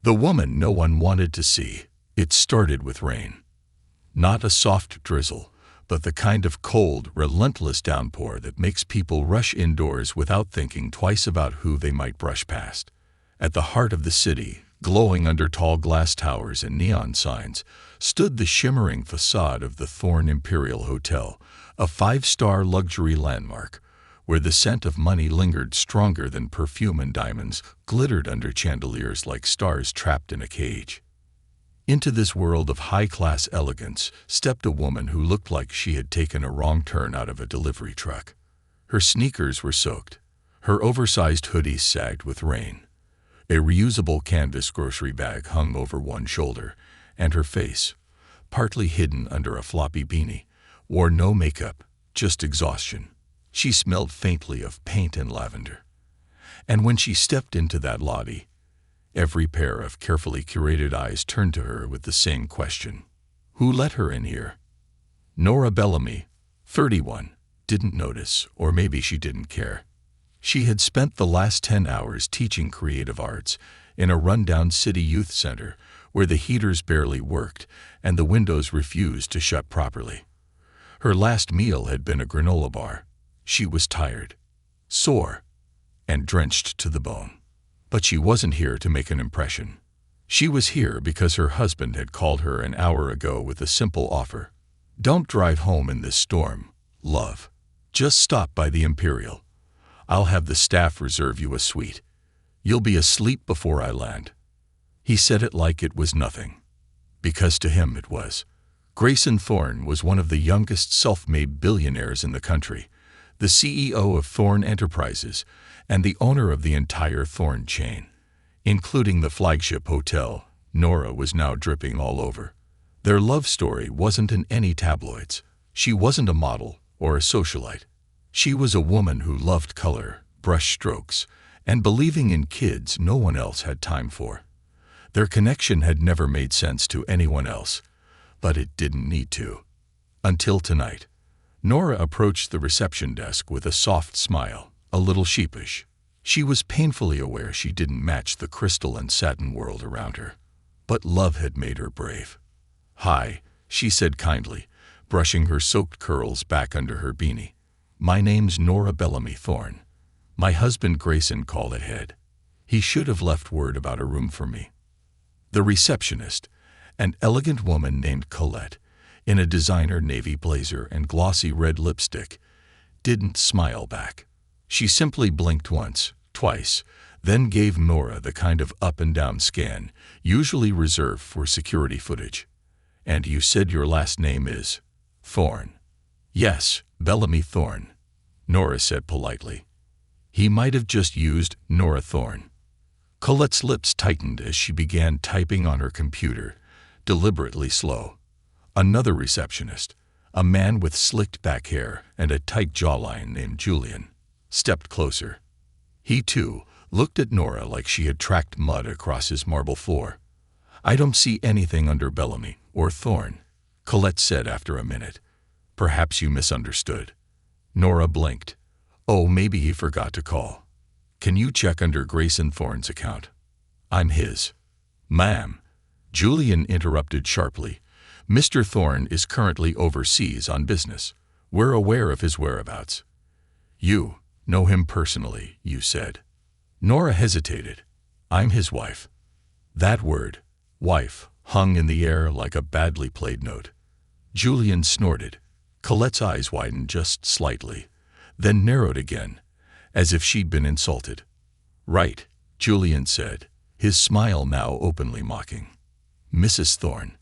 The woman no one wanted to see. It started with rain. Not a soft drizzle, but the kind of cold, relentless downpour that makes people rush indoors without thinking twice about who they might brush past. At the heart of the city, glowing under tall glass towers and neon signs, stood the shimmering facade of the Thorn Imperial Hotel, a five-star luxury landmark, where the scent of money lingered stronger than perfume and diamonds glittered under chandeliers like stars trapped in a cage. Into this world of high-class elegance stepped a woman who looked like she had taken a wrong turn out of a delivery truck. Her sneakers were soaked. Her oversized hoodie sagged with rain. A reusable canvas grocery bag hung over one shoulder, and her face, partly hidden under a floppy beanie, wore no makeup, just exhaustion. She smelled faintly of paint and lavender. And when she stepped into that lobby, every pair of carefully curated eyes turned to her with the same question. Who let her in here? Nora Bellamy, 31, didn't notice, or maybe she didn't care. She had spent the last 10 hours teaching creative arts in a rundown city youth center where the heaters barely worked and the windows refused to shut properly. Her last meal had been a granola bar. She was tired, sore, and drenched to the bone. But she wasn't here to make an impression. She was here because her husband had called her an hour ago with a simple offer. Don't drive home in this storm, love. Just stop by the Imperial. I'll have the staff reserve you a suite. You'll be asleep before I land. He said it like it was nothing, because to him it was. Grayson Thorn was one of the youngest self-made billionaires in the country, the CEO of Thorn Enterprises, and the owner of the entire Thorn chain. Including the flagship hotel, Nora was now dripping all over. Their love story wasn't in any tabloids. She wasn't a model or a socialite. She was a woman who loved color, brush strokes, and believing in kids no one else had time for. Their connection had never made sense to anyone else, but it didn't need to. Until tonight. Nora approached the reception desk with a soft smile, a little sheepish. She was painfully aware she didn't match the crystal and satin world around her. But love had made her brave. "Hi," she said kindly, brushing her soaked curls back under her beanie. "My name's Nora Bellamy Thorn. My husband Grayson called ahead. He should have left word about a room for me." The receptionist, an elegant woman named Colette, in a designer navy blazer and glossy red lipstick, didn't smile back. She simply blinked once, twice, then gave Nora the kind of up-and-down scan usually reserved for security footage. "And you said your last name is Thorn?" "Yes, Bellamy Thorn," Nora said politely. He might have just used Nora Thorn. Colette's lips tightened as she began typing on her computer, deliberately slow. Another receptionist, a man with slicked back hair and a tight jawline named Julian, stepped closer. He, too, looked at Nora like she had tracked mud across his marble floor. "I don't see anything under Bellamy or Thorn," Colette said after a minute. "Perhaps you misunderstood." Nora blinked. "Oh, maybe he forgot to call. Can you check under Grayson Thorn's account?" "I'm his." "Ma'am," Julian interrupted sharply, "Mr. Thorn is currently overseas on business. We're aware of his whereabouts." "You know him personally," you said. Nora hesitated. "I'm his wife." That word, wife, hung in the air like a badly played note. Julian snorted. Colette's eyes widened just slightly, then narrowed again, as if she'd been insulted. "Right," Julian said, his smile now openly mocking. "Mrs. Thorn.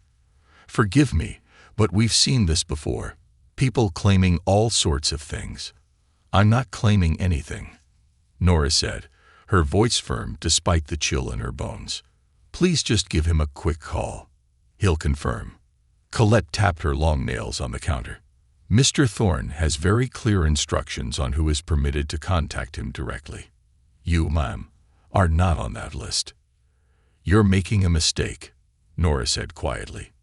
Forgive me, but we've seen this before. People claiming all sorts of things." "I'm not claiming anything," Nora said, her voice firm despite the chill in her bones. "Please just give him a quick call. He'll confirm." Colette tapped her long nails on the counter. "Mr. Thorn has very clear instructions on who is permitted to contact him directly. You, ma'am, are not on that list." "You're making a mistake," Nora said quietly.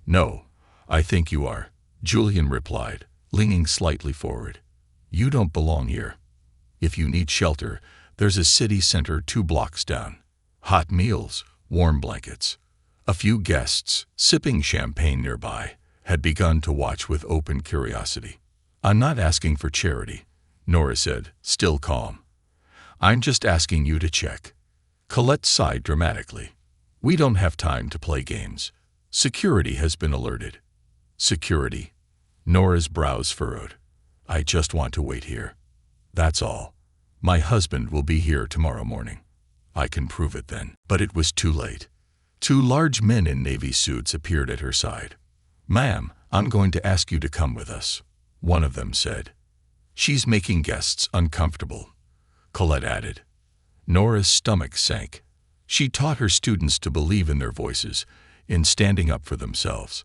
"No, I think you are," Julian replied, leaning slightly forward. "You don't belong here. If you need shelter, there's a city center 2 blocks down. Hot meals, warm blankets. A few guests, sipping champagne nearby, had begun to watch with open curiosity. "I'm not asking for charity," Nora said, still calm. "I'm just asking you to check." Colette sighed dramatically. "We don't have time to play games. Security has been alerted." "Security?" Nora's brows furrowed. "I just want to wait here. That's all. My husband will be here tomorrow morning. I can prove it then." But it was too late. Two large men in navy suits appeared at her side. "Ma'am, I'm going to ask you to come with us," one of them said. "She's making guests uncomfortable," Colette added. Nora's stomach sank. She taught her students to believe in their voices, in standing up for themselves.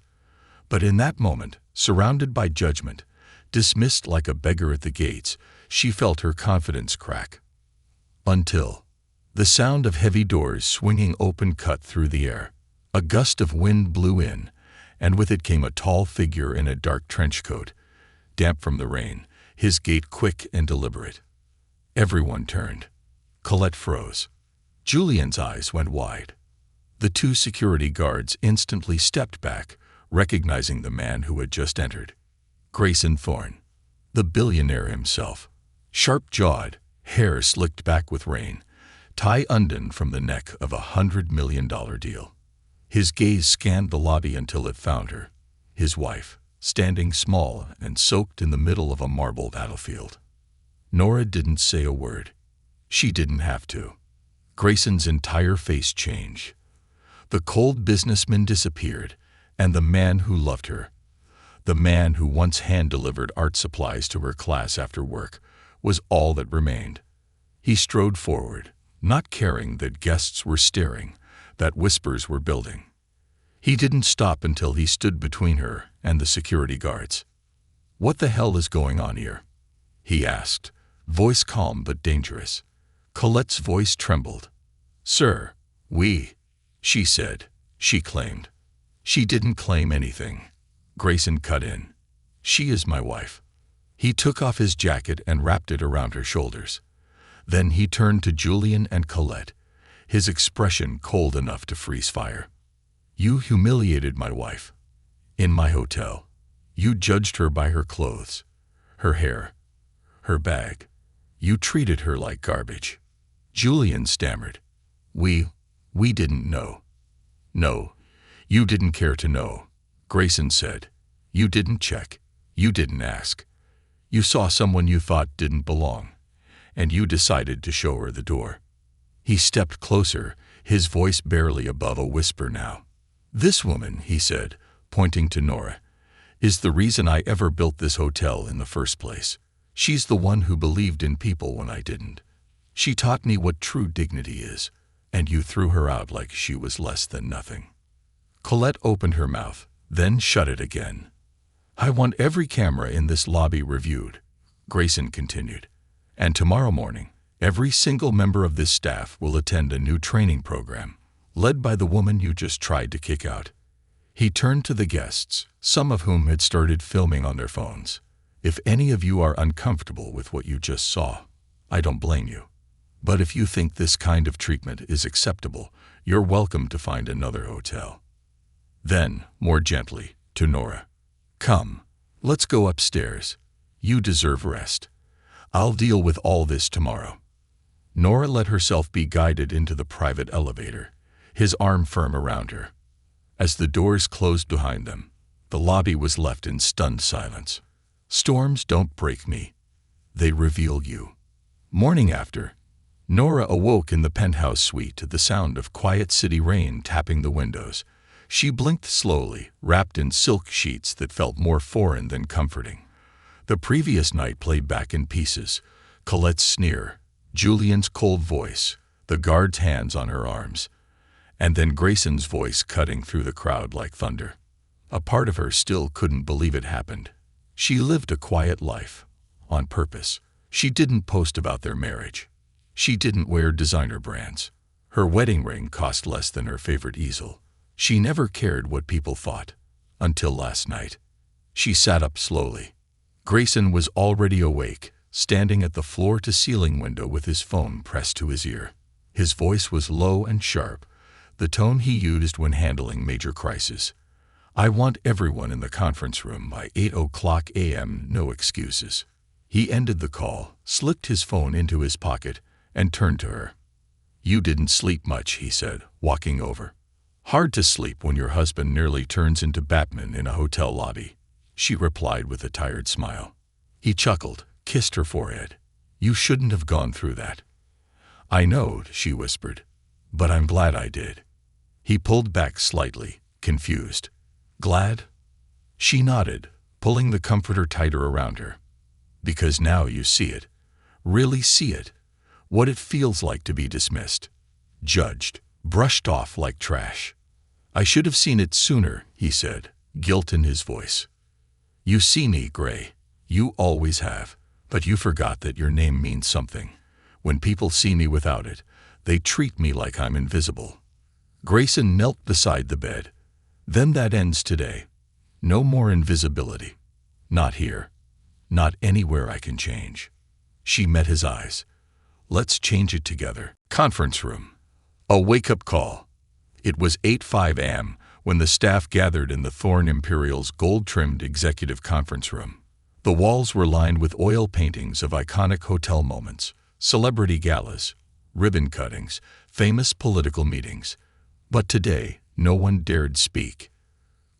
But in that moment, surrounded by judgment, dismissed like a beggar at the gates, she felt her confidence crack. Until the sound of heavy doors swinging open cut through the air. A gust of wind blew in, and with it came a tall figure in a dark trench coat, damp from the rain, his gait quick and deliberate. Everyone turned. Colette froze. Julian's eyes went wide. The two security guards instantly stepped back, recognizing the man who had just entered. Grayson Thorne, the billionaire himself. Sharp-jawed, hair slicked back with rain, tie undone from the neck of $100 million deal. His gaze scanned the lobby until it found her, his wife, standing small and soaked in the middle of a marble battlefield. Nora didn't say a word. She didn't have to. Grayson's entire face changed. The cold businessman disappeared, and the man who loved her, the man who once hand-delivered art supplies to her class after work, was all that remained. He strode forward, not caring that guests were staring, that whispers were building. He didn't stop until he stood between her and the security guards. "What the hell is going on here?" he asked, voice calm but dangerous. Colette's voice trembled. "Sir, she said. She claimed." "She didn't claim anything," Grayson cut in. "She is my wife." He took off his jacket and wrapped it around her shoulders. Then he turned to Julian and Colette, his expression cold enough to freeze fire. "You humiliated my wife. In my hotel. You judged her by her clothes, her hair, her bag. You treated her like garbage." Julian stammered. We didn't know." "No, you didn't care to know," Grayson said. "You didn't check. You didn't ask. You saw someone you thought didn't belong, and you decided to show her the door." He stepped closer, his voice barely above a whisper now. "This woman," he said, pointing to Nora, "is the reason I ever built this hotel in the first place. She's the one who believed in people when I didn't. She taught me what true dignity is, and you threw her out like she was less than nothing." Colette opened her mouth, then shut it again. "I want every camera in this lobby reviewed," Grayson continued. "And tomorrow morning, every single member of this staff will attend a new training program, led by the woman you just tried to kick out." He turned to the guests, some of whom had started filming on their phones. "If any of you are uncomfortable with what you just saw, I don't blame you. But if you think this kind of treatment is acceptable, you're welcome to find another hotel." Then, more gently, to Nora, "Come, let's go upstairs. You deserve rest. I'll deal with all this tomorrow." Nora let herself be guided into the private elevator, his arm firm around her. As the doors closed behind them, the lobby was left in stunned silence. Storms don't break me. They reveal you. Morning after, Nora awoke in the penthouse suite to the sound of quiet city rain tapping the windows. She blinked slowly, wrapped in silk sheets that felt more foreign than comforting. The previous night played back in pieces. Colette's sneer, Julian's cold voice, the guard's hands on her arms, and then Grayson's voice cutting through the crowd like thunder. A part of her still couldn't believe it happened. She lived a quiet life, on purpose. She didn't post about their marriage. She didn't wear designer brands. Her wedding ring cost less than her favorite easel. She never cared what people thought. Until last night. She sat up slowly. Grayson was already awake, standing at the floor-to-ceiling window with his phone pressed to his ear. His voice was low and sharp, the tone he used when handling major crises. "I want everyone in the conference room by 8 a.m., no excuses." He ended the call, slipped his phone into his pocket, and turned to her. "You didn't sleep much," he said, walking over. "Hard to sleep when your husband nearly turns into Batman in a hotel lobby," she replied with a tired smile. He chuckled, kissed her forehead. "You shouldn't have gone through that." "I know," she whispered, "but I'm glad I did." He pulled back slightly, confused. "Glad?" She nodded, pulling the comforter tighter around her. "Because now you see it. Really see it. What it feels like to be dismissed, judged, brushed off like trash." "I should have seen it sooner," he said, guilt in his voice. "You see me, Gray. You always have. But you forgot that your name means something. When people see me without it, they treat me like I'm invisible." Grayson knelt beside the bed. "Then that ends today. No more invisibility. Not here. Not anywhere I can change." She met his eyes. "Let's change it together." Conference room. A wake-up call. It was 8:05 a.m. when the staff gathered in the Thorne Imperial's gold-trimmed executive conference room. The walls were lined with oil paintings of iconic hotel moments, celebrity galas, ribbon cuttings, famous political meetings. But today, no one dared speak.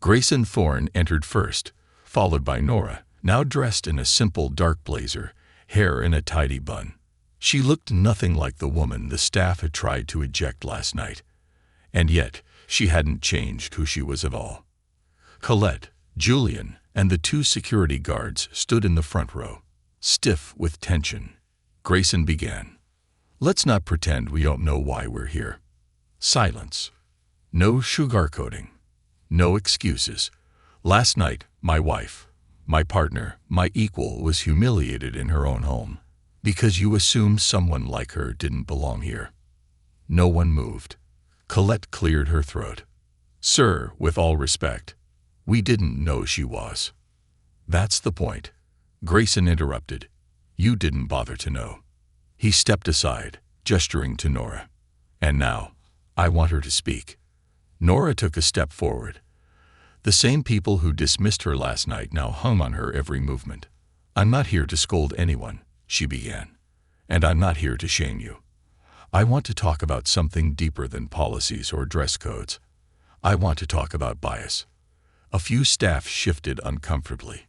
Grayson Thorne entered first, followed by Nora, now dressed in a simple dark blazer, hair in a tidy bun. She looked nothing like the woman the staff had tried to eject last night. And yet, she hadn't changed who she was at all. Colette, Julian, and the two security guards stood in the front row, stiff with tension. Grayson began. "Let's not pretend we don't know why we're here." Silence. No sugarcoating. No excuses. "Last night, my wife, my partner, my equal was humiliated in her own home. Because you assumed someone like her didn't belong here." No one moved. Colette cleared her throat. "Sir, with all respect, we didn't know she was." "That's the point," Grayson interrupted. "You didn't bother to know." He stepped aside, gesturing to Nora. "And now, I want her to speak." Nora took a step forward. The same people who dismissed her last night now hung on her every movement. "I'm not here to scold anyone," she began. "And I'm not here to shame you. I want to talk about something deeper than policies or dress codes. I want to talk about bias." A few staff shifted uncomfortably.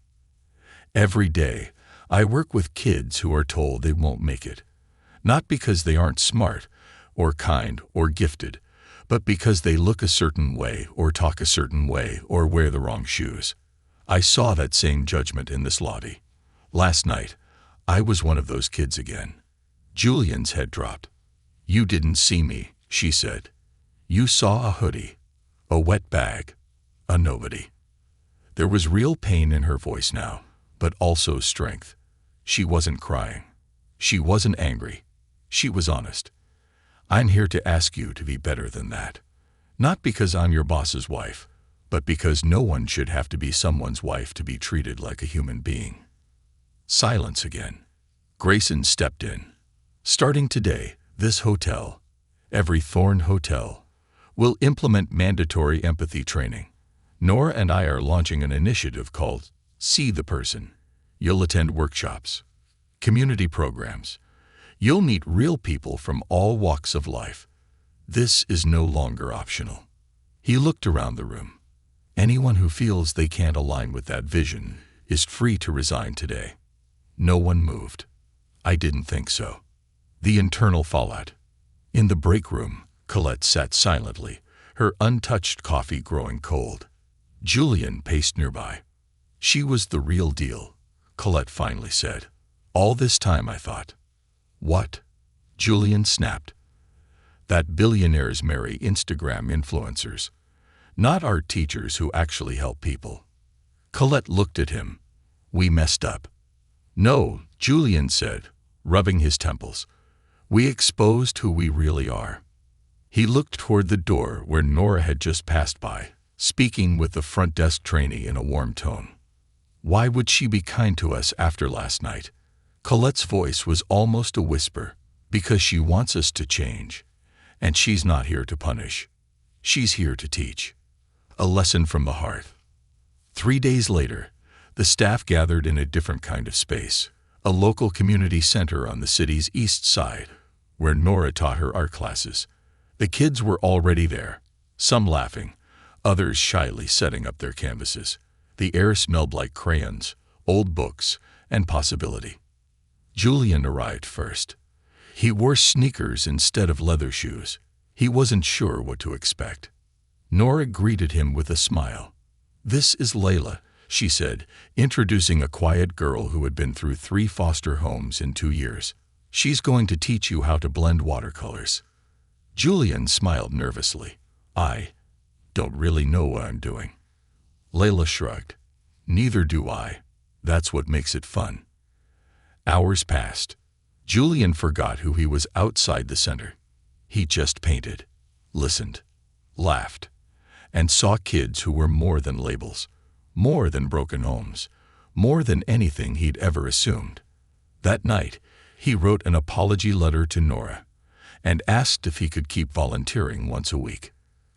"Every day, I work with kids who are told they won't make it. Not because they aren't smart, or kind, or gifted, but because they look a certain way, or talk a certain way, or wear the wrong shoes. I saw that same judgment in this lobby. Last night, I was one of those kids again." Julian's head dropped. "You didn't see me," she said. "You saw a hoodie, a wet bag, a nobody." There was real pain in her voice now, but also strength. She wasn't crying. She wasn't angry. She was honest. "I'm here to ask you to be better than that. Not because I'm your boss's wife, but because no one should have to be someone's wife to be treated like a human being." Silence again. Grayson stepped in. "Starting today, this hotel, every Thorne hotel, will implement mandatory empathy training. Nora and I are launching an initiative called See the Person. You'll attend workshops, community programs. You'll meet real people from all walks of life. This is no longer optional." He looked around the room. "Anyone who feels they can't align with that vision is free to resign today." No one moved. "I didn't think so." The internal fallout. In the break room, Colette sat silently, her untouched coffee growing cold. Julian paced nearby. "She was the real deal," Colette finally said. "All this time I thought." "What?" Julian snapped. "That billionaires marry Instagram influencers, not art teachers who actually help people." Colette looked at him. "We messed up." "No," Julian said, rubbing his temples. "We exposed who we really are." He looked toward the door where Nora had just passed by, speaking with the front desk trainee in a warm tone. "Why would she be kind to us after last night?" Colette's voice was almost a whisper. "Because she wants us to change, and she's not here to punish." She's here to teach. A lesson from the heart. 3 days later, the staff gathered in a different kind of space, a local community center on the city's east side, where Nora taught her art classes. The kids were already there, some laughing, others shyly setting up their canvases. The air smelled like crayons, old books, and possibility. Julian arrived first. He wore sneakers instead of leather shoes. He wasn't sure what to expect. Nora greeted him with a smile. "This is Layla," she said, introducing a quiet girl who had been through 3 foster homes in 2 years. "She's going to teach you how to blend watercolors." Julian smiled nervously. "I don't really know what I'm doing." Layla shrugged. "Neither do I. That's what makes it fun." Hours passed. Julian forgot who he was outside the center. He just painted, listened, laughed, and saw kids who were more than labels, more than broken homes, more than anything he'd ever assumed. That night, he wrote an apology letter to Nora and asked if he could keep volunteering once a week.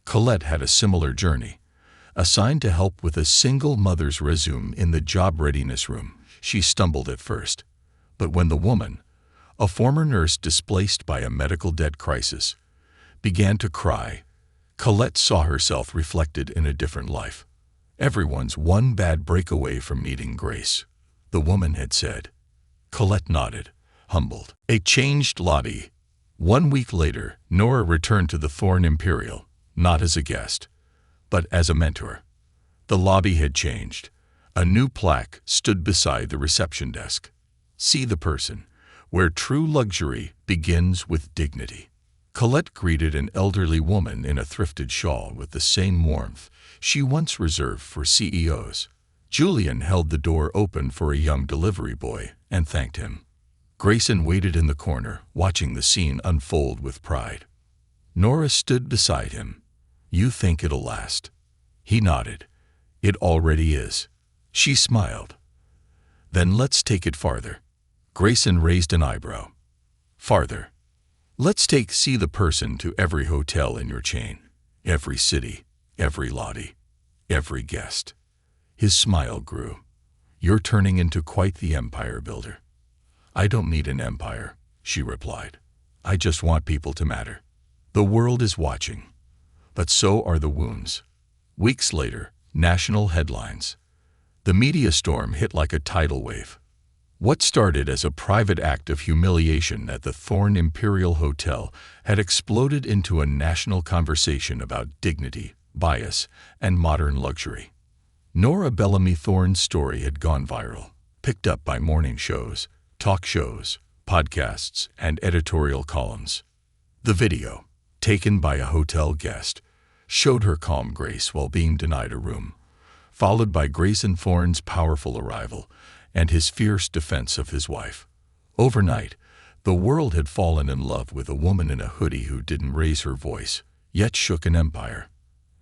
Colette had a similar journey. Assigned to help with a single mother's resume in the job readiness room, she stumbled at first. But when the woman, a former nurse displaced by a medical debt crisis, began to cry, Colette saw herself reflected in a different life. "Everyone's one bad breakaway from needing grace," the woman had said. Colette nodded, humbled. A changed lobby. 1 week later, Nora returned to the Thorn Imperial, not as a guest, but as a mentor. The lobby had changed. A new plaque stood beside the reception desk. "See the person, where true luxury begins with dignity." Colette greeted an elderly woman in a thrifted shawl with the same warmth she once reserved for CEOs. Julian held the door open for a young delivery boy and thanked him. Grayson waited in the corner, watching the scene unfold with pride. Nora stood beside him. "You think it'll last?" He nodded. "It already is." She smiled. "Then let's take it farther." Grayson raised an eyebrow. "Farther. Let's see the person to every hotel in your chain, every city, every lobby, every guest." His smile grew. "You're turning into quite the empire builder." "I don't need an empire," she replied. "I just want people to matter. The world is watching, but so are the wounds." Weeks later, national headlines. The media storm hit like a tidal wave. What started as a private act of humiliation at the Thorn Imperial Hotel had exploded into a national conversation about dignity, bias, and modern luxury. Nora Bellamy Thorn's story had gone viral, picked up by morning shows, talk shows, podcasts, and editorial columns. The video, taken by a hotel guest, showed her calm grace while being denied a room, followed by Grayson Thorn's powerful arrival and his fierce defense of his wife. Overnight, the world had fallen in love with a woman in a hoodie who didn't raise her voice, yet shook an empire.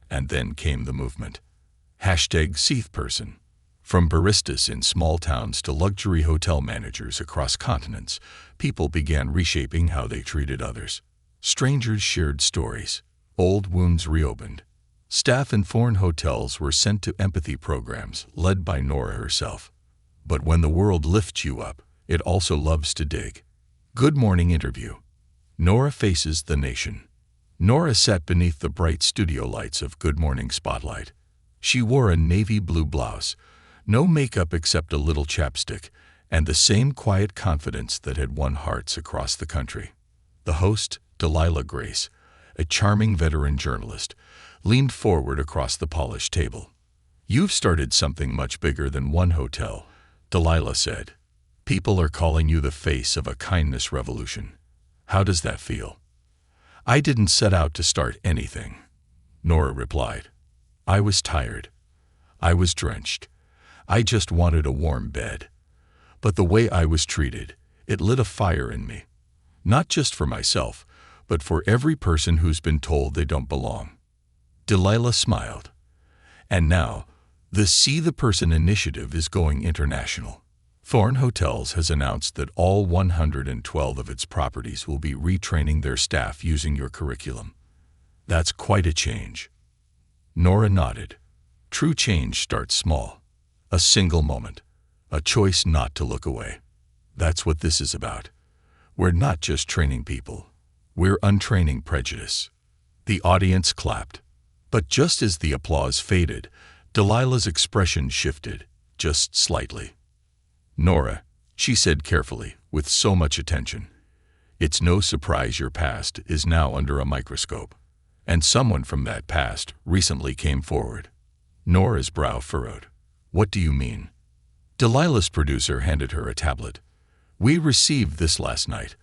And then came the movement. #SeathPerson. From baristas in small towns to luxury hotel managers across continents, people began reshaping how they treated others. Strangers shared stories. Old wounds reopened. Staff in foreign hotels were sent to empathy programs led by Nora herself. But when the world lifts you up, it also loves to dig. Good morning interview. Nora faces the nation. Nora sat beneath the bright studio lights of Good Morning Spotlight. She wore a navy blue blouse, no makeup except a little chapstick, and the same quiet confidence that had won hearts across the country. The host, Delilah Grace, a charming veteran journalist, leaned forward across the polished table. "You've started something much bigger than one hotel," Delilah said. "People are calling you the face of a kindness revolution. How does that feel?" "I didn't set out to start anything," Nora replied. "I was tired. I was drenched. I just wanted a warm bed. But the way I was treated, it lit a fire in me. Not just for myself, but for every person who's been told they don't belong." Delilah smiled. "And now, the See the Person initiative is going international. Thorn Hotels has announced that all 112 of its properties will be retraining their staff using your curriculum. That's quite a change. Nora nodded. True change starts small. A single moment. A choice not to look away. That's what this is about. We're not just training people. We're untraining prejudice. The audience clapped. But just as the applause faded, Delilah's expression shifted, just slightly. Nora, she said carefully, with so much attention, it's no surprise your past is now under a microscope. And someone from that past recently came forward. Nora's brow furrowed. What do you mean? Delilah's producer handed her a tablet. We received this last night.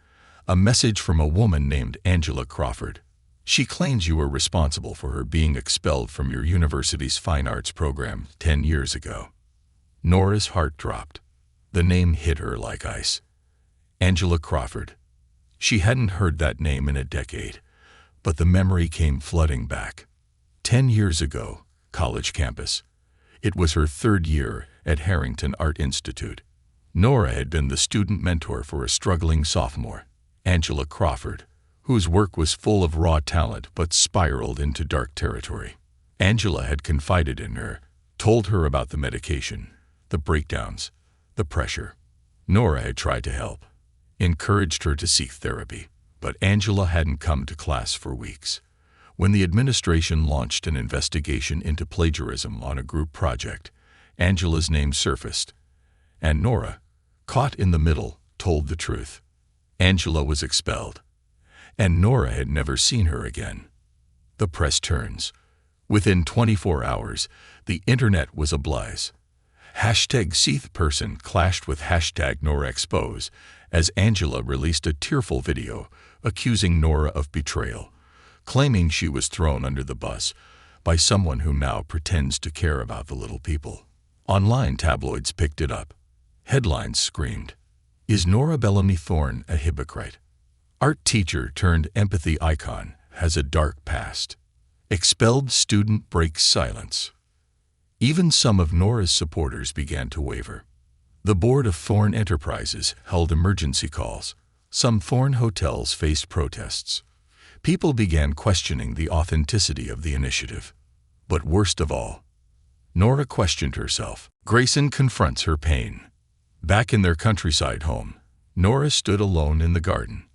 A message from a woman named Angela Crawford. She claims you were responsible for her being expelled from your university's fine arts program 10 years ago. Nora's heart dropped. The name hit her like ice. Angela Crawford. She hadn't heard that name in a decade, but the memory came flooding back. 10 years ago, college campus. It was her third year at Harrington Art Institute. Nora had been the student mentor for a struggling sophomore, Angela Crawford, whose work was full of raw talent but spiraled into dark territory. Angela had confided in her, told her about the medication, the breakdowns, the pressure. Nora had tried to help, encouraged her to seek therapy, but Angela hadn't come to class for weeks. When the administration launched an investigation into plagiarism on a group project, Angela's name surfaced, and Nora, caught in the middle, told the truth. Angela was expelled, and Nora had never seen her again. The press turns. Within 24 hours, the internet was ablaze. Hashtag #SeathPerson clashed with hashtag NoraExpose as Angela released a tearful video accusing Nora of betrayal, claiming she was thrown under the bus by someone who now pretends to care about the little people. Online tabloids picked it up. Headlines screamed, "Is Nora Bellamy Thorne a hypocrite? Art teacher turned empathy icon has a dark past. Expelled student breaks silence." Even some of Nora's supporters began to waver. The board of Thorne Enterprises held emergency calls. Some Thorne hotels faced protests. People began questioning the authenticity of the initiative. But worst of all, Nora questioned herself. Grayson confronts her pain. Back in their countryside home, Nora stood alone in the garden.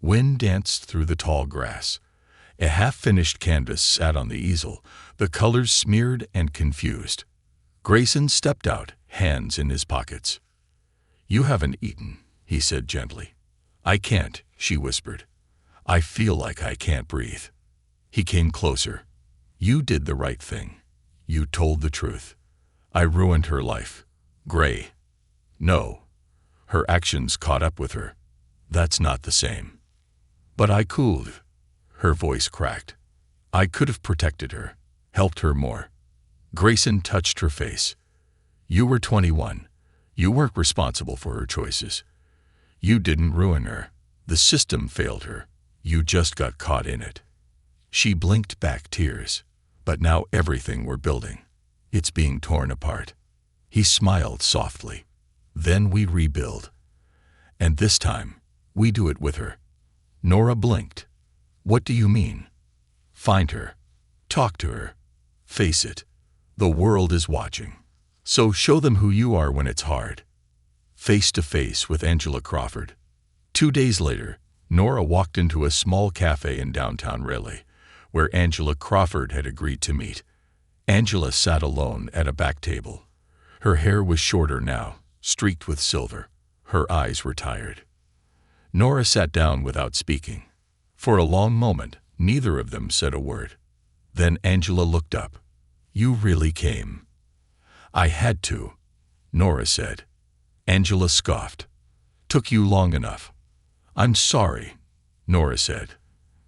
Wind danced through the tall grass. A half-finished canvas sat on the easel, the colors smeared and confused. Grayson stepped out, hands in his pockets. "You haven't eaten," he said gently. "I can't," she whispered. "I feel like I can't breathe." He came closer. "You did the right thing. You told the truth. I ruined her life." Gray. No. Her actions caught up with her. "That's not the same." "But I could." Her voice cracked. "I could have protected her, helped her more." Grayson touched her face. "You were 21. You weren't responsible for her choices. You didn't ruin her. The system failed her. You just got caught in it." She blinked back tears. "But now everything we're building, it's being torn apart." He smiled softly. "Then we rebuild. And this time, we do it with her." Nora blinked. "What do you mean?" "Find her. Talk to her. Face it. The world is watching. So show them who you are when it's hard." Face to face with Angela Crawford. 2 days later, Nora walked into a small cafe in downtown Raleigh, where Angela Crawford had agreed to meet. Angela sat alone at a back table. Her hair was shorter now, streaked with silver. Her eyes were tired. Nora sat down without speaking. For a long moment, neither of them said a word. Then Angela looked up. "You really came." "I had to," Nora said. Angela scoffed. "Took you long enough." "I'm sorry," Nora said.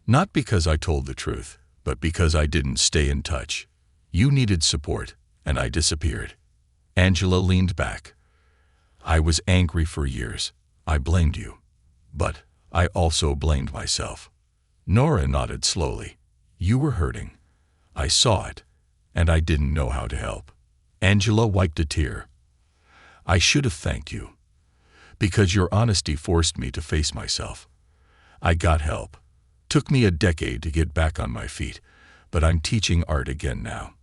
"Not because I told the truth, but because I didn't stay in touch. You needed support, and I disappeared." Angela leaned back. "I was angry for years. I blamed you. But I also blamed myself." Nora nodded slowly. "You were hurting. I saw it, and I didn't know how to help." Angela wiped a tear. "I should have thanked you, because your honesty forced me to face myself. I got help. Took me a decade to get back on my feet, but I'm teaching art again now.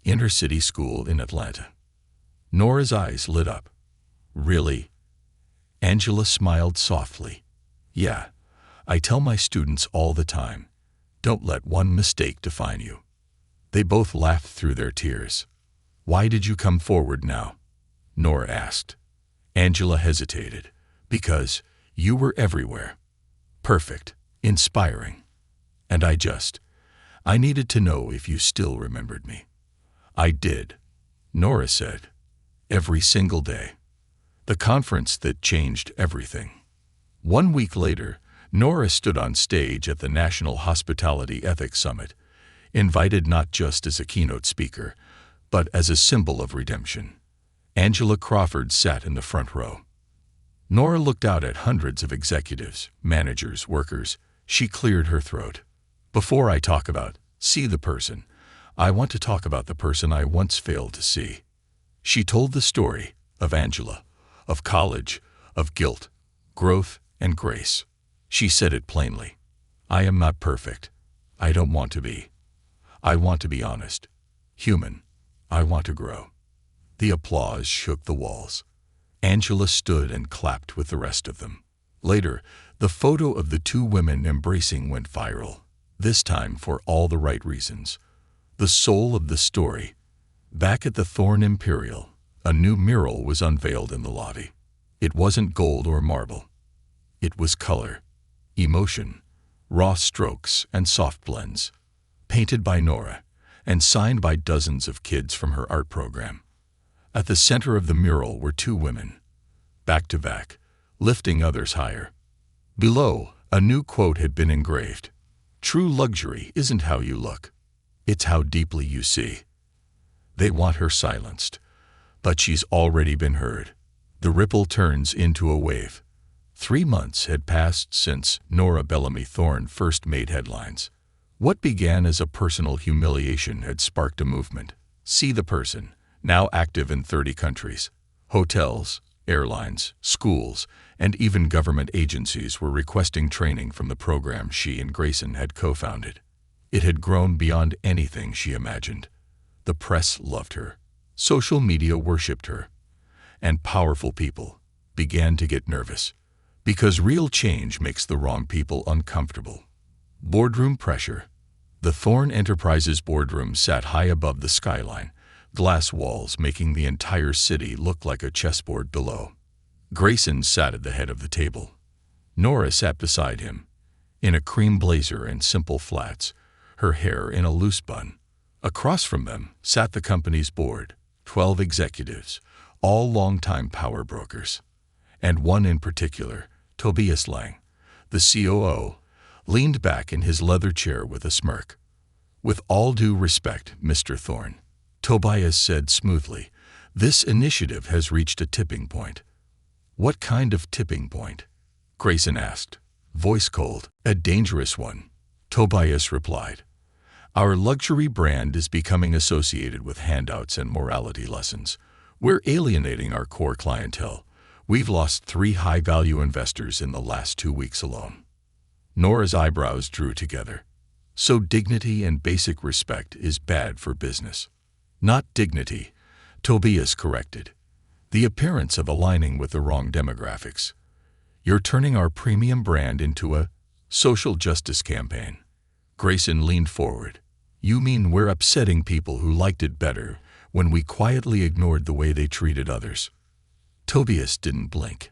Inner-city school in Atlanta. Nora's eyes lit up. Really? Angela smiled softly. Yeah, I tell my students all the time, don't let one mistake define you. They both laughed through their tears. Why did you come forward now? Nora asked. Angela hesitated. Because you were everywhere. Perfect. Inspiring. And I needed to know if you still remembered me. I did, Nora said. Every single day. The conference that changed everything. 1 week later, Nora stood on stage at the National Hospitality Ethics Summit, invited not just as a keynote speaker, but as a symbol of redemption. Angela Crawford sat in the front row. Nora looked out at hundreds of executives, managers, workers. She cleared her throat. Before I talk about, see the person, I want to talk about the person I once failed to see. She told the story of Angela, of college, of guilt, growth, and grace. She said it plainly. I am not perfect. I don't want to be. I want to be honest. Human. I want to grow. The applause shook the walls. Angela stood and clapped with the rest of them. Later, the photo of the two women embracing went viral, this time for all the right reasons. The soul of the story. Back at the Thorne Imperial, a new mural was unveiled in the lobby. It wasn't gold or marble. It was color, emotion, raw strokes and soft blends, painted by Nora and signed by dozens of kids from her art program. At the center of the mural were two women, back to back, lifting others higher. Below, a new quote had been engraved. True luxury isn't how you look. It's how deeply you see. They want her silenced, but she's already been heard. The ripple turns into a wave. 3 months had passed since Nora Bellamy Thorne first made headlines. What began as a personal humiliation had sparked a movement. See the person, now active in 30 countries. Hotels, airlines, schools, and even government agencies were requesting training from the program she and Grayson had co-founded. It had grown beyond anything she imagined. The press loved her. Social media worshipped her. And powerful people began to get nervous. Because real change makes the wrong people uncomfortable. Boardroom pressure. The Thorne Enterprises boardroom sat high above the skyline, glass walls making the entire city look like a chessboard below. Grayson sat at the head of the table. Nora sat beside him, in a cream blazer and simple flats, her hair in a loose bun. Across from them sat the company's board, 12 executives, all longtime power brokers. And one in particular, Tobias Lang, the COO, leaned back in his leather chair with a smirk. With all due respect, Mr. Thorne, Tobias said smoothly, this initiative has reached a tipping point. What kind of tipping point? Grayson asked, voice cold. A dangerous one, Tobias replied. Our luxury brand is becoming associated with handouts and morality lessons. We're alienating our core clientele. We've lost 3 high-value investors in the last 2 weeks alone. Nora's eyebrows drew together. So dignity and basic respect is bad for business. Not dignity, Tobias corrected. The appearance of aligning with the wrong demographics. You're turning our premium brand into a social justice campaign. Grayson leaned forward. You mean we're upsetting people who liked it better when we quietly ignored the way they treated others? Tobias didn't blink.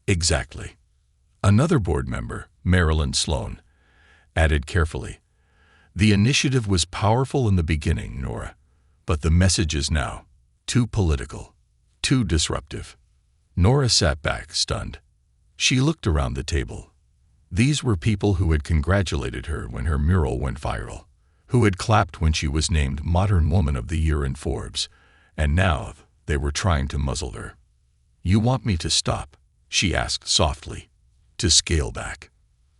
Exactly. Another board member, Marilyn Sloan, added carefully. The initiative was powerful in the beginning, Nora, but the message is now too political, too disruptive. Nora sat back, stunned. She looked around the table. These were people who had congratulated her when her mural went viral, who had clapped when she was named Modern Woman of the Year in Forbes, and now they were trying to muzzle her. You want me to stop? She asked softly. To scale back.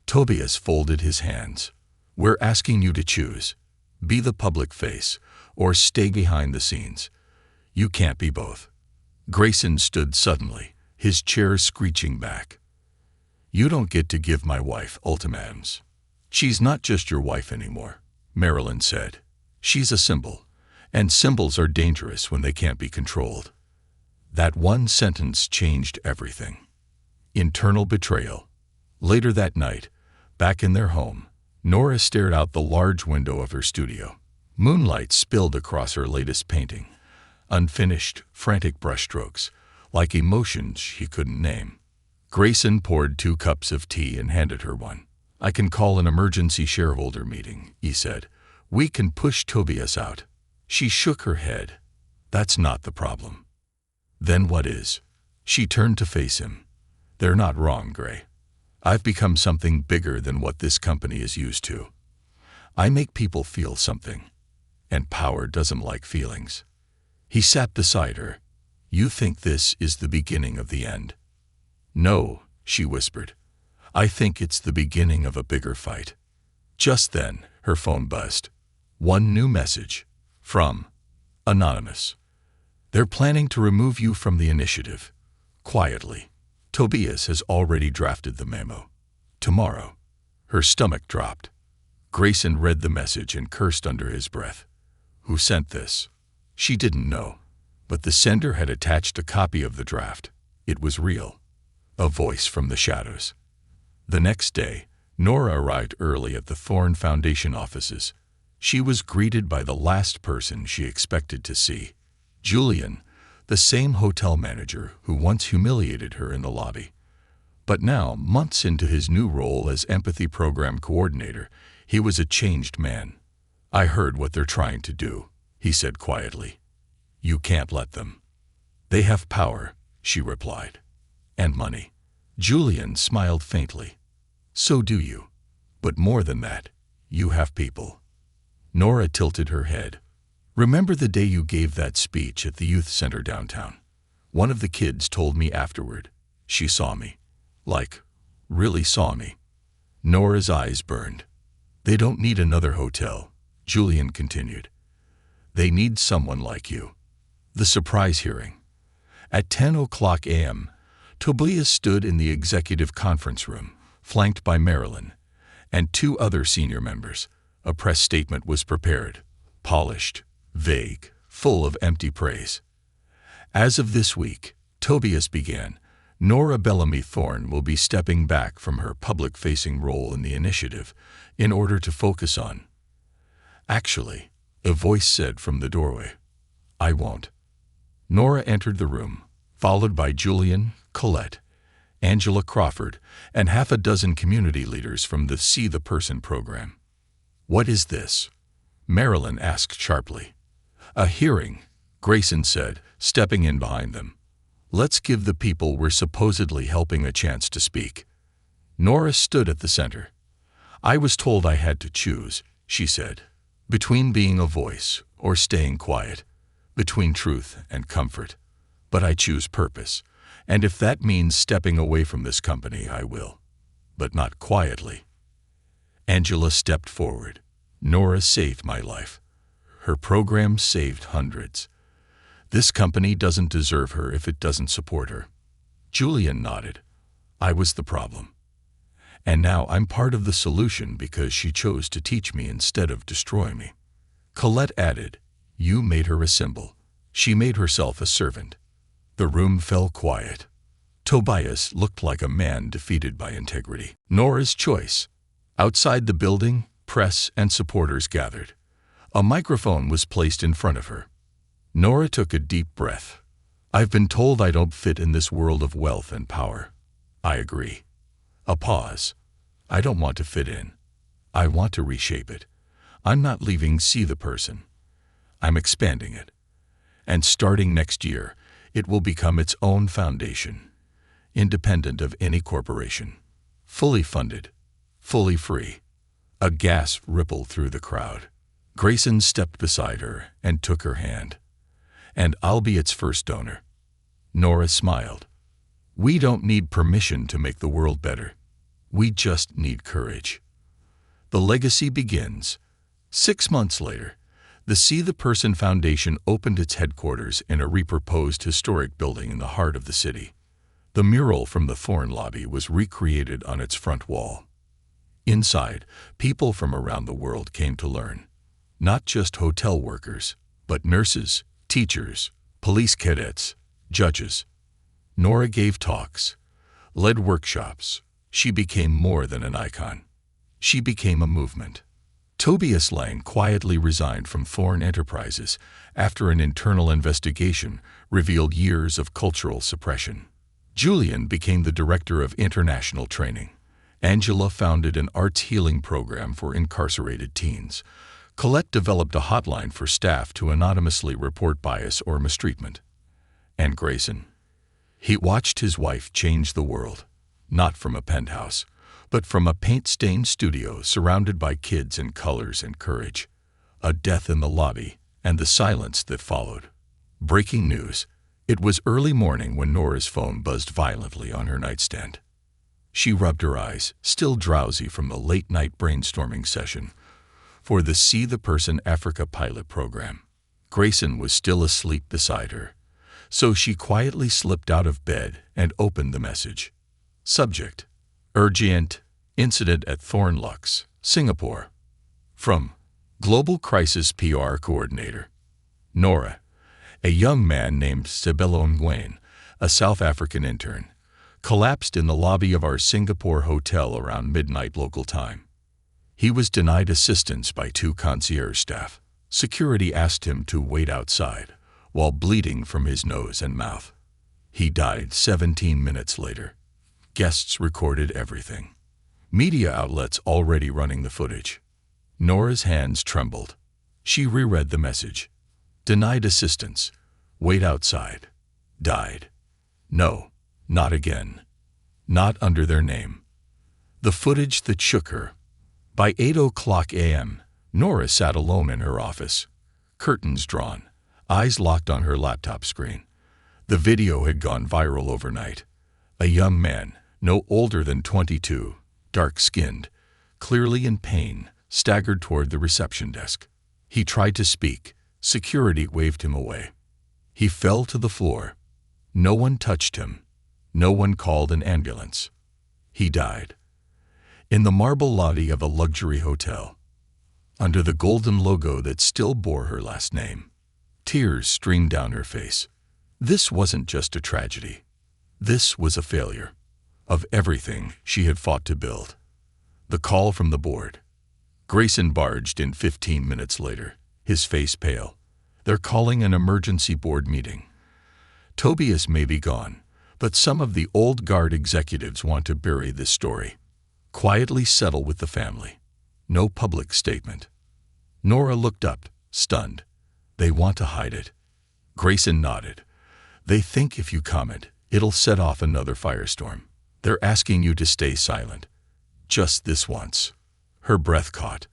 Tobias folded his hands. We're asking you to choose. Be the public face, or stay behind the scenes. You can't be both. Grayson stood suddenly, his chair screeching back. You don't get to give my wife ultimatums. She's not just your wife anymore. Marilyn said. She's a symbol, and symbols are dangerous when they can't be controlled. That one sentence changed everything. Internal betrayal. Later that night, back in their home, Nora stared out the large window of her studio. Moonlight spilled across her latest painting. Unfinished, frantic brushstrokes, like emotions she couldn't name. Grayson poured 2 cups of tea and handed her one. "I can call an emergency shareholder meeting," he said. "We can push Tobias out." She shook her head. "That's not the problem." "Then what is?" She turned to face him. "They're not wrong, Gray. I've become something bigger than what this company is used to. I make people feel something, and power doesn't like feelings." He sat beside her. "You think this is the beginning of the end?" "No," she whispered. "I think it's the beginning of a bigger fight." Just then, her phone buzzed. One new message. From Anonymous. "They're planning to remove you from the initiative. Quietly. Tobias has already drafted the memo. Tomorrow." Her stomach dropped. Grayson read the message and cursed under his breath. Who sent this? She didn't know. But the sender had attached a copy of the draft. It was real. A voice from the shadows. The next day, Nora arrived early at the Thorn Foundation offices. She was greeted by the last person she expected to see. Julian, the same hotel manager who once humiliated her in the lobby. But now, months into his new role as Empathy Program Coordinator, he was a changed man. "I heard what they're trying to do," he said quietly. "You can't let them." "They have power," she replied. "And money." Julian smiled faintly. "So do you. But more than that, you have people." Nora tilted her head. "Remember the day you gave that speech at the youth center downtown? One of the kids told me afterward. She saw me. Like, really saw me." Nora's eyes burned. "They don't need another hotel," Julian continued. "They need someone like you." The surprise hearing. At 10:00 a.m., Tobias stood in the executive conference room, flanked by Marilyn and 2 other senior members. A press statement was prepared, polished, vague, full of empty praise. "As of this week," Tobias began, "Nora Bellamy Thorne will be stepping back from her public-facing role in the initiative in order to focus on—" "Actually," a voice said from the doorway, "I won't." Nora entered the room, followed by Julian, Colette, Angela Crawford, and half a dozen community leaders from the See the Person program. "What is this?" Marilyn asked sharply. "A hearing," Grayson said, stepping in behind them. "Let's give the people we're supposedly helping a chance to speak." Nora stood at the center. "I was told I had to choose," she said, "between being a voice or staying quiet, between truth and comfort. But I choose purpose, and if that means stepping away from this company, I will. But not quietly." Angela stepped forward. "Nora saved my life. Her program saved hundreds. This company doesn't deserve her if it doesn't support her." Julian nodded. "I was the problem. And now I'm part of the solution because she chose to teach me instead of destroy me." Colette added, "You made her a symbol. She made herself a servant." The room fell quiet. Tobias looked like a man defeated by integrity. Nora's choice. Outside the building, press and supporters gathered. A microphone was placed in front of her. Nora took a deep breath. "I've been told I don't fit in this world of wealth and power. I agree." A pause. "I don't want to fit in. I want to reshape it. I'm not leaving See the Person. I'm expanding it. And starting next year, it will become its own foundation, independent of any corporation, fully funded, fully free." A gasp rippled through the crowd. Grayson stepped beside her and took her hand. "And I'll be its first donor." Nora smiled. "We don't need permission to make the world better. We just need courage." The legacy begins. 6 months later, the See the Person Foundation opened its headquarters in a repurposed historic building in the heart of the city. The mural from the Thorn lobby was recreated on its front wall. Inside, people from around the world came to learn. Not just hotel workers, but nurses, teachers, police cadets, judges. Nora gave talks, led workshops. She became more than an icon. She became a movement. Tobias Lang quietly resigned from Thorn Enterprises after an internal investigation revealed years of cultural suppression. Julian became the director of international training. Angela founded an arts healing program for incarcerated teens. Colette developed a hotline for staff to anonymously report bias or mistreatment. And Grayson? He watched his wife change the world, not from a penthouse, but from a paint-stained studio surrounded by kids and colors and courage. A death in the lobby, and the silence that followed. Breaking news. It was early morning when Nora's phone buzzed violently on her nightstand. She rubbed her eyes, still drowsy from the late-night brainstorming session for the See the Person Africa pilot program. Grayson was still asleep beside her, so she quietly slipped out of bed and opened the message. Subject: Urgent Incident at Thorn Lux, Singapore. From Global Crisis PR Coordinator. Nora. A young man named Sabelo Nguyen, a South African intern, collapsed in the lobby of our Singapore hotel around midnight local time. He was denied assistance by 2 concierge staff. Security asked him to wait outside, while bleeding from his nose and mouth. He died 17 minutes later. Guests recorded everything. Media outlets already running the footage. Nora's hands trembled. She reread the message. Denied assistance. Wait outside. Died. No, not again. Not under their name. The footage that shook her. By 8:00 a.m., Nora sat alone in her office. Curtains drawn, eyes locked on her laptop screen. The video had gone viral overnight. A young man, no older than 22, dark-skinned, clearly in pain, staggered toward the reception desk. He tried to speak. Security waved him away. He fell to the floor. No one touched him. No one called an ambulance. He died. In the marble lobby of a luxury hotel, under the golden logo that still bore her last name. Tears streamed down her face. This wasn't just a tragedy. This was a failure of everything she had fought to build. The call from the board. Grayson barged in 15 minutes later, his face pale. They're calling an emergency board meeting. Tobias may be gone, but some of the old guard executives want to bury this story. Quietly settle with the family. No public statement. Nora looked up, stunned. They want to hide it. Grayson nodded. They think if you comment, it'll set off another firestorm. They're asking you to stay silent. Just this once. Her breath caught.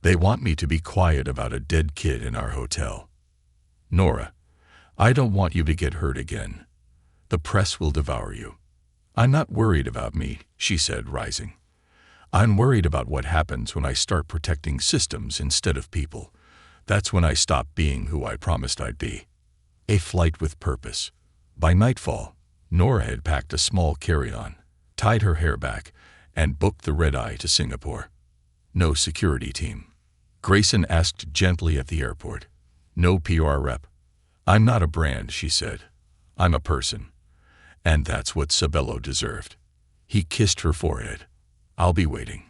They want me to be quiet about a dead kid in our hotel. Nora, I don't want you to get hurt again. The press will devour you. I'm not worried about me, she said, rising. I'm worried about what happens when I start protecting systems instead of people. That's when I stop being who I promised I'd be. A flight with purpose. By nightfall, Nora had packed a small carry-on, tied her hair back, and booked the red-eye to Singapore. No security team. Grayson asked gently at the airport. No PR rep. I'm not a brand, she said. I'm a person. And that's what Sabelo deserved. He kissed her forehead. I'll be waiting.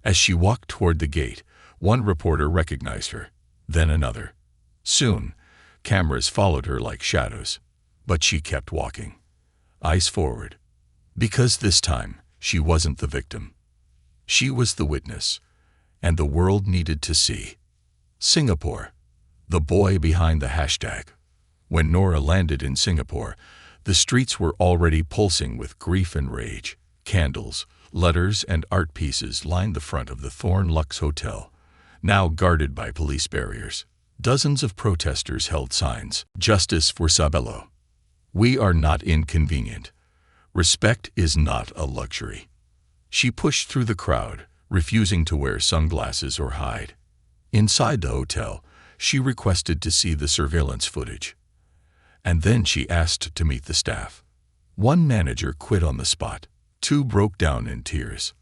As she walked toward the gate, one reporter recognized her, then another. Soon, cameras followed her like shadows. But she kept walking. Eyes forward. Because this time, she wasn't the victim. She was the witness. And the world needed to see. Singapore. The boy behind the hashtag. When Nora landed in Singapore, the streets were already pulsing with grief and rage. Candles, letters, and art pieces lined the front of the Thorn Lux Hotel, now guarded by police barriers. Dozens of protesters held signs. Justice for Sabelo. We are not inconvenient. Respect is not a luxury. She pushed through the crowd, refusing to wear sunglasses or hide. Inside the hotel, she requested to see the surveillance footage. And then she asked to meet the staff. One manager quit on the spot. 2 broke down in tears.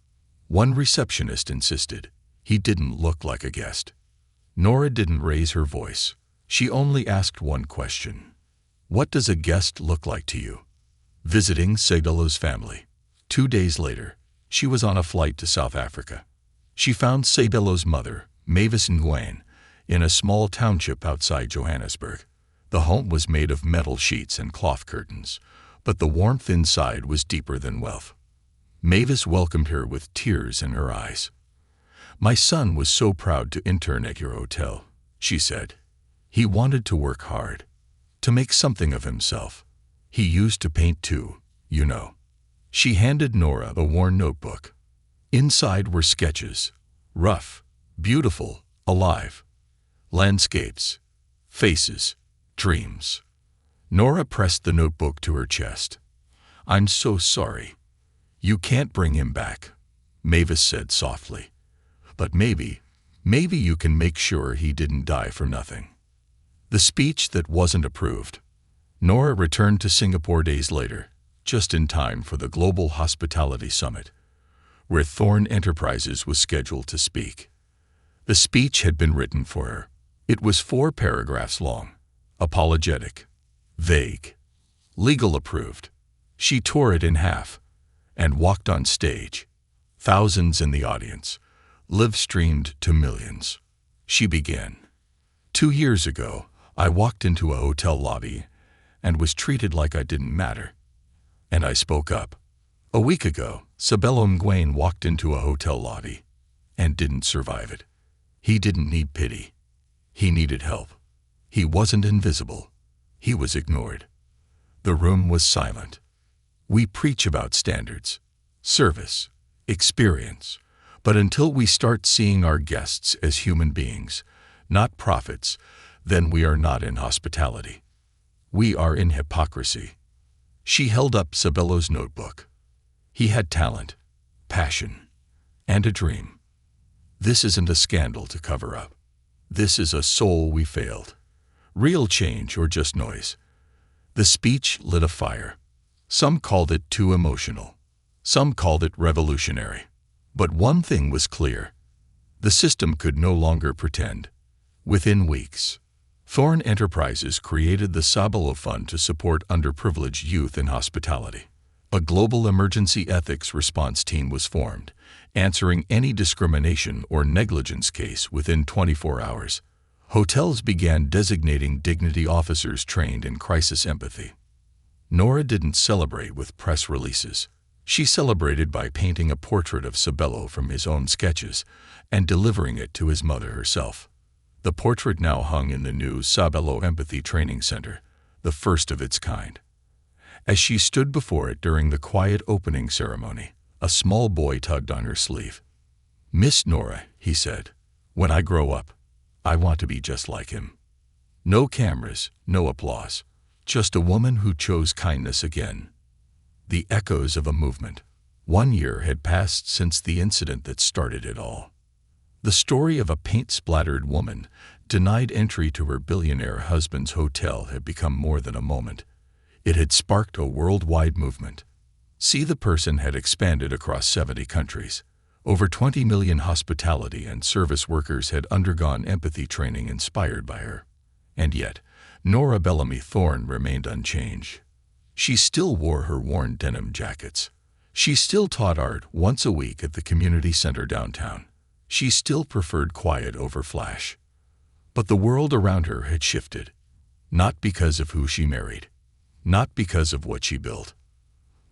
One receptionist insisted. He didn't look like a guest. Nora didn't raise her voice. She only asked one question. What does a guest look like to you? Visiting Sabelo's family. 2 days later, she was on a flight to South Africa. She found Sabelo's mother, Mavis Nguyen, in a small township outside Johannesburg. The home was made of metal sheets and cloth curtains, but the warmth inside was deeper than wealth. Mavis welcomed her with tears in her eyes. "My son was so proud to intern at your hotel," she said. "He wanted to work hard, to make something of himself. He used to paint too, you know." She handed Nora a worn notebook. Inside were sketches, rough, beautiful, alive. Landscapes, faces, dreams. Nora pressed the notebook to her chest. "I'm so sorry. You can't bring him back," Mavis said softly. "But maybe you can make sure he didn't die for nothing." The speech that wasn't approved. Nora returned to Singapore days later, just in time for the Global Hospitality Summit, where Thorn Enterprises was scheduled to speak. The speech had been written for her. It was 4 paragraphs long, apologetic, vague, legal approved. She tore it in half and walked on stage. Thousands in the audience, live-streamed to millions. She began. 2 years ago, I walked into a hotel lobby and was treated like I didn't matter. And I spoke up. A week ago, Sabelo Nguyen walked into a hotel lobby and didn't survive it. He didn't need pity. He needed help. He wasn't invisible. He was ignored. The room was silent. We preach about standards, service, experience, but until we start seeing our guests as human beings, not prophets, then we are not in hospitality. We are in hypocrisy. She held up Sabelo's notebook. He had talent, passion, and a dream. This isn't a scandal to cover up. This is a soul we failed. Real change or just noise. The speech lit a fire. Some called it too emotional. Some called it revolutionary. But one thing was clear. The system could no longer pretend. Within weeks, Thorn Enterprises created the Sabelo Fund to support underprivileged youth in hospitality. A global emergency ethics response team was formed, answering any discrimination or negligence case within 24 hours. Hotels began designating dignity officers trained in crisis empathy. Nora didn't celebrate with press releases. She celebrated by painting a portrait of Sabelo from his own sketches and delivering it to his mother herself. The portrait now hung in the new Sabelo Empathy Training Center, the first of its kind. As she stood before it during the quiet opening ceremony, a small boy tugged on her sleeve. "Miss Nora," he said, "when I grow up, I want to be just like him." No cameras, no applause, just a woman who chose kindness again. The echoes of a movement. 1 year had passed since the incident that started it all. The story of a paint-splattered woman denied entry to her billionaire husband's hotel had become more than a moment. It had sparked a worldwide movement. See the Person had expanded across 70 countries. Over 20 million hospitality and service workers had undergone empathy training inspired by her. And yet, Nora Bellamy Thorne remained unchanged. She still wore her worn denim jackets. She still taught art once a week at the community center downtown. She still preferred quiet over flash. But the world around her had shifted. Not because of who she married. Not because of what she built.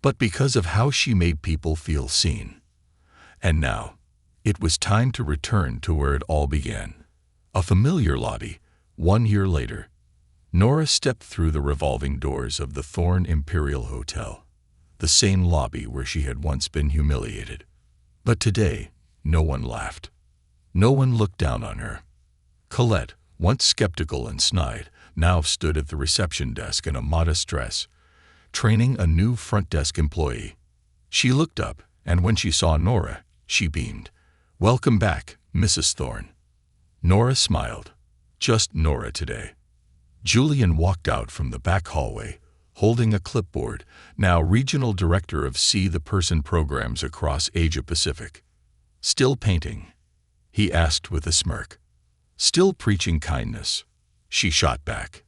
But because of how she made people feel seen. And now, it was time to return to where it all began. A familiar lobby. 1 year later, Nora stepped through the revolving doors of the Thorn Imperial Hotel, the same lobby where she had once been humiliated. But today, no one laughed. No one looked down on her. Colette, once skeptical and snide, now stood at the reception desk in a modest dress, training a new front desk employee. She looked up, and when she saw Nora, she beamed. "Welcome back, Mrs. Thorne." Nora smiled. Just Nora today. Julian walked out from the back hallway, holding a clipboard, now regional director of See the Person programs across Asia Pacific. "Still painting?" he asked with a smirk. "Still preaching kindness?" she shot back.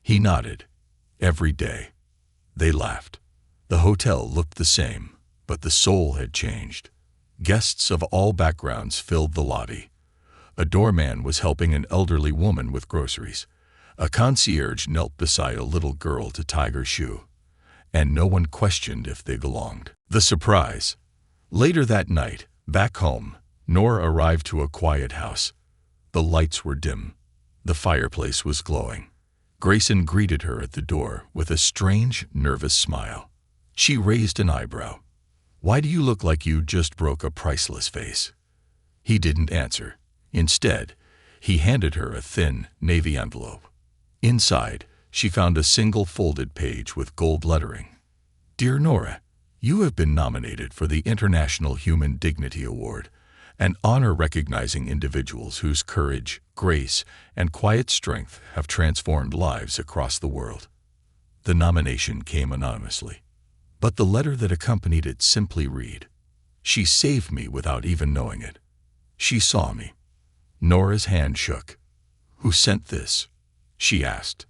He nodded. "Every day." They laughed. The hotel looked the same, but the soul had changed. Guests of all backgrounds filled the lobby. A doorman was helping an elderly woman with groceries. A concierge knelt beside a little girl to tie her shoe. And no one questioned if they belonged. The surprise. Later that night, back home, Nora arrived to a quiet house. The lights were dim. The fireplace was glowing. Grayson greeted her at the door with a strange, nervous smile. She raised an eyebrow. "Why do you look like you just broke a priceless vase?" He didn't answer. Instead, he handed her a thin, navy envelope. Inside, she found a single folded page with gold lettering. "Dear Nora, you have been nominated for the International Human Dignity Award, an honor recognizing individuals whose courage, grace, and quiet strength have transformed lives across the world." The nomination came anonymously, but the letter that accompanied it simply read, "She saved me without even knowing it. She saw me." Nora's hand shook. "Who sent this?" she asked.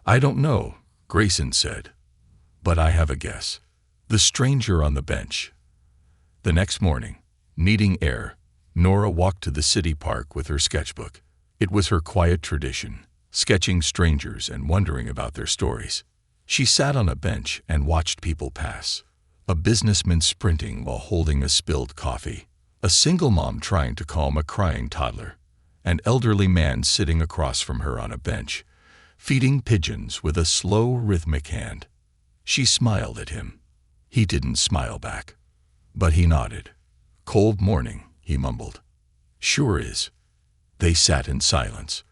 "I don't know," Grayson said, "but I have a guess. The stranger on the bench." The next morning, needing air, Nora walked to the city park with her sketchbook. It was her quiet tradition, sketching strangers and wondering about their stories. She sat on a bench and watched people pass. A businessman sprinting while holding a spilled coffee. A single mom trying to calm a crying toddler. An elderly man sitting across from her on a bench, feeding pigeons with a slow, rhythmic hand. She smiled at him. He didn't smile back, but he nodded. "Cold morning," he mumbled. "Sure is." They sat in silence.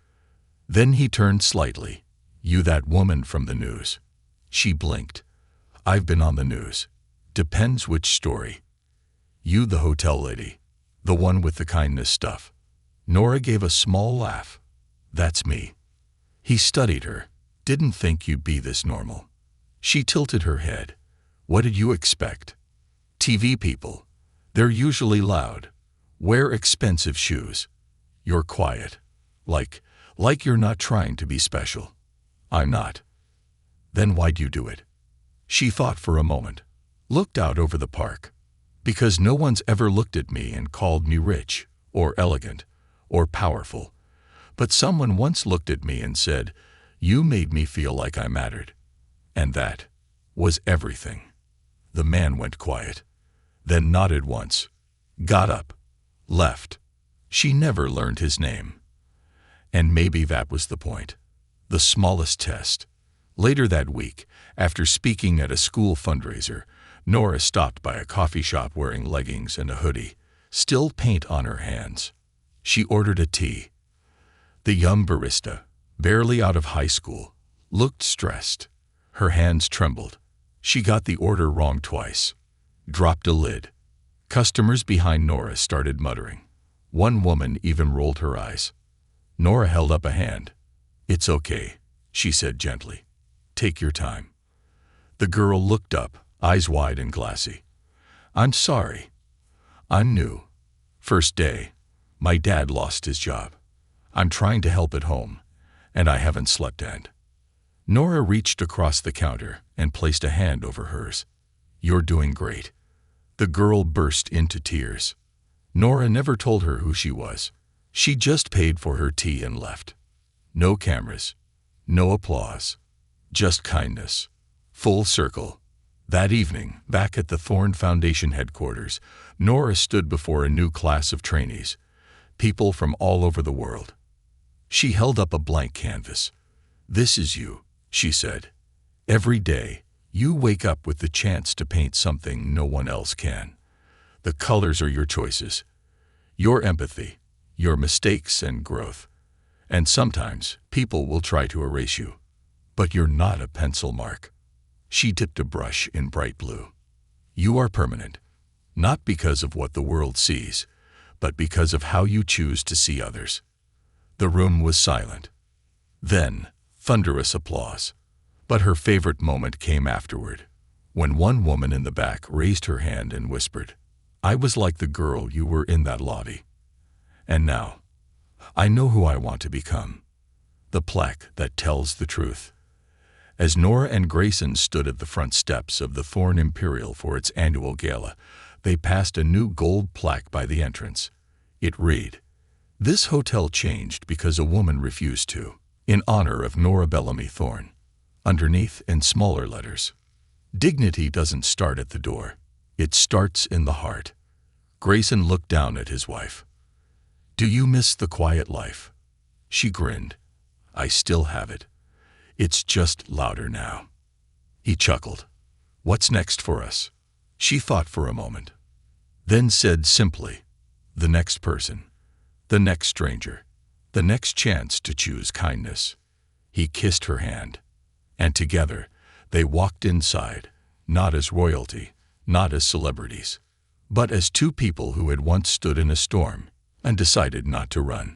Then he turned slightly. "You that woman from the news?" She blinked. "I've been on the news. Depends which story." "You the hotel lady. The one with the kindness stuff." Nora gave a small laugh. "That's me." He studied her. "Didn't think you'd be this normal." She tilted her head. "What did you expect?" "TV people. They're usually loud. Wear expensive shoes. You're quiet. Like you're not trying to be special." "I'm not." "Then why'd you do it?" She thought for a moment. Looked out over the park. "Because no one's ever looked at me and called me rich, or elegant, or powerful. But someone once looked at me and said, 'You made me feel like I mattered.' And that was everything." The man went quiet, then nodded once, got up, left. She never learned his name. And maybe that was the point. The smallest test. Later that week, after speaking at a school fundraiser, Nora stopped by a coffee shop wearing leggings and a hoodie, still paint on her hands. She ordered a tea. The young barista, barely out of high school, looked stressed. Her hands trembled. She got the order wrong twice. Dropped a lid. Customers behind Nora started muttering. One woman even rolled her eyes. Nora held up a hand. "It's okay," she said gently. "Take your time." The girl looked up, eyes wide and glassy. "I'm sorry. I'm new. First day. My dad lost his job. I'm trying to help at home, and I haven't slept and." Nora reached across the counter and placed a hand over hers. "You're doing great." The girl burst into tears. Nora never told her who she was. She just paid for her tea and left. No cameras. No applause. Just kindness. Full circle. That evening, back at the Thorne Foundation headquarters, Nora stood before a new class of trainees, people from all over the world. She held up a blank canvas. "This is you," she said. "Every day, you wake up with the chance to paint something no one else can. The colors are your choices, your empathy, your mistakes and growth. And sometimes, people will try to erase you. But you're not a pencil mark." She dipped a brush in bright blue. "You are permanent, not because of what the world sees, but because of how you choose to see others." The room was silent. Then, thunderous applause. But her favorite moment came afterward, when one woman in the back raised her hand and whispered, I was like the girl you were in that lobby. And now, I know who I want to become. The plaque that tells the truth. As Nora and Grayson stood at the front steps of the Thorn Imperial for its annual gala, they passed a new gold plaque by the entrance. It read, "This hotel changed because a woman refused to, in honor of Nora Bellamy Thorne." Underneath, in smaller letters, "Dignity doesn't start at the door. It starts in the heart." Grayson looked down at his wife. "Do you miss the quiet life?" She grinned. "I still have it. It's just louder now." He chuckled. "What's next for us?" She thought for a moment, then said simply, "The next person, the next stranger, the next chance to choose kindness." He kissed her hand, and together they walked inside, not as royalty, not as celebrities, but as two people who had once stood in a storm and decided not to run.